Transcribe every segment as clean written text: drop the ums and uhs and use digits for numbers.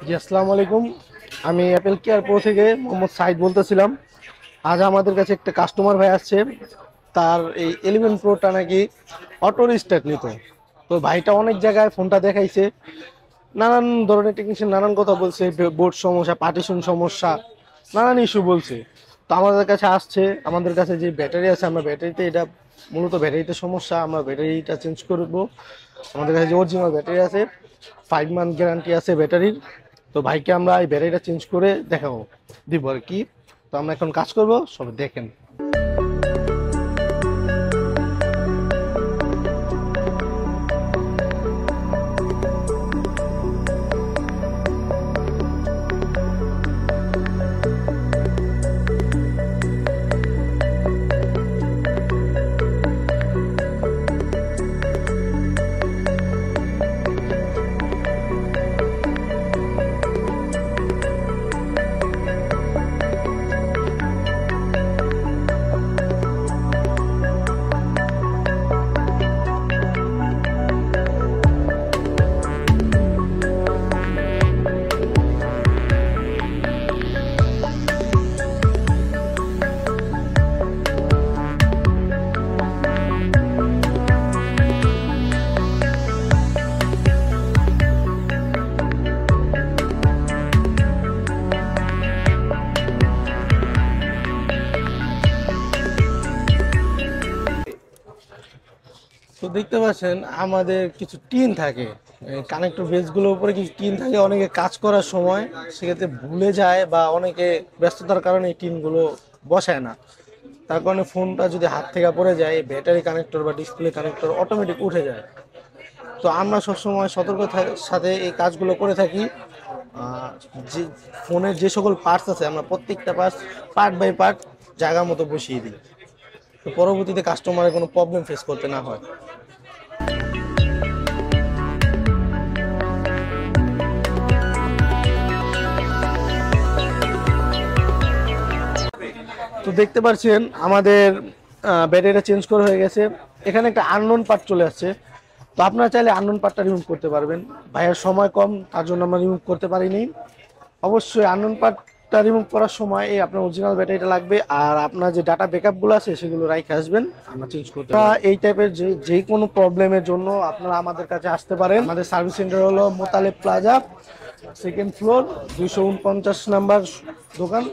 জি, আসসালামু আলাইকুম। আমি অ্যাপেল কেয়ার প্রো থেকে মোহাম্মদ সাইদ বলতেছিলাম। আজ আমাদের কাছে একটা কাস্টমার ভাই আসছে, তার এই 11 প্রোটা নাকি অটো রিস্টার্ট নিত। তো ভাইটা অনেক জায়গায় ফোনটা দেখাইছে, নানান ধরনের টেকনিশিয়ান নানান কথা বলছে, বোর্ড সমস্যা, পার্টিশন সমস্যা, নানান ইস্যু বলছে। তো আমাদের কাছে আসছে, আমাদের কাছে যে ব্যাটারি আছে, আমরা ব্যাটারিতে এটা মূলত ব্যাটারিতে সমস্যা, আমরা ব্যাটারিটা চেঞ্জ করব। আমাদের কাছে যে অরিজিনাল ব্যাটারি আছে, 5 মান্থ গ্যারান্টি আছে ব্যাটারির। তো ভাইকে আমরা এই ব্যাটারিটা চেঞ্জ করে দেখাবো, দিব আর কি। তো আমরা এখন কাজ করব, সব দেখেন। তো দেখতে পাচ্ছেন আমাদের কিছু টিন থাকে, কানেক্টর বেসগুলোর উপরে কিছু টিন থাকে। অনেকে কাজ করার সময় সেক্ষেত্রে ভুলে যায়, বা অনেকে ব্যস্ততার কারণে এই টিনগুলো বসায় না। তার কারণে ফোনটা যদি হাত থেকে পড়ে যায়, ব্যাটারি কানেক্টর বা ডিসপ্লে কানেক্টর অটোমেটিক উঠে যায়। তো আমরা সবসময় সতর্কতার সাথে এই কাজগুলো করে থাকি। আহ, যে ফোনের যে সকল পার্টস আছে, আমরা প্রত্যেকটা পার্টস পার্ট বাই পার্ট জায়গা মতো বসিয়ে দিই, তো পরবর্তীতে কাস্টমারের কোনো প্রবলেম ফেস করতে না হয়। তো দেখতে পাচ্ছেন আমাদের ব্যাটারিটা চেঞ্জ করা হয়ে গেছে। এখানে একটা আননোন পার্ট চলে আসছে। তো আপনারা চাইলে আননোন পার্টটা রিমুভ করতে পারবেন। ভাইয়ের সময় কম, তার জন্য আমরা রিমুভ করতে পারিনি। অবশ্যই আননোন পার্টটা রিমুভ করার সময় এই আপনার অরিজিনাল ব্যাটারিটা লাগবে, আর আপনার যে ডাটা ব্যাকআপগুলো আছে সেগুলো রাইখে আসবেন, আমরা চেঞ্জ করতে পারবো। এই টাইপের যে কোনো প্রবলেমের জন্য আপনারা আমাদের কাছে আসতে পারেন। আমাদের সার্ভিস সেন্টার হলো Motaleb plaza, second floor, 249 number দোকান।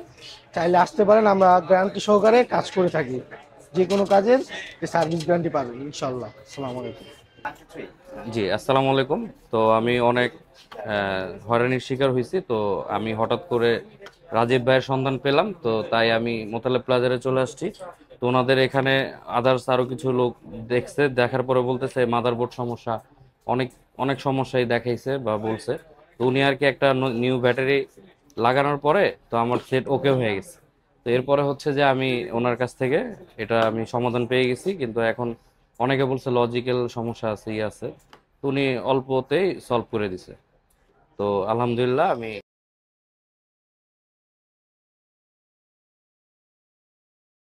চাইলে আসতে পারেন, আমরা গ্যারান্টি সহকারে কাজ করে থাকি। যে কোনো কাজের সার্ভিস গ্যারান্টি পাবেন ইনশাল্লাহ। আসসালামু আলাইকুম। জি, আসসালামু আলাইকুম। তো আমি অনেক হয়রানির শিকার হয়েছি। তো আমি হঠাৎ করে রাজীব ভাইয়ের সন্ধান পেলাম, তো তাই আমি মোতালেব প্লাজারে চলে আসছি। তো ওনাদের এখানে আদার্স আরো কিছু লোক দেখছে, দেখার পরে বলতেছে মাদারবোর্ড সমস্যা, অনেক অনেক সমস্যাই দেখাইছে বা বলছে। তো উনি আর কি একটা নিউ ব্যাটারি লাগানোর পরে তো আমার সেট ওকে হয়ে গেছে। তো এরপরে হচ্ছে যে আমি ওনার কাছ থেকে এটা আমি সমাধান পেয়ে গেছি, কিন্তু এখন অনেকে বলছে লজিক্যাল সমস্যা আছে, আছে। তো উনি অল্পতেই সলভ করে দিছে। তো আলহামদুলিল্লাহ আমি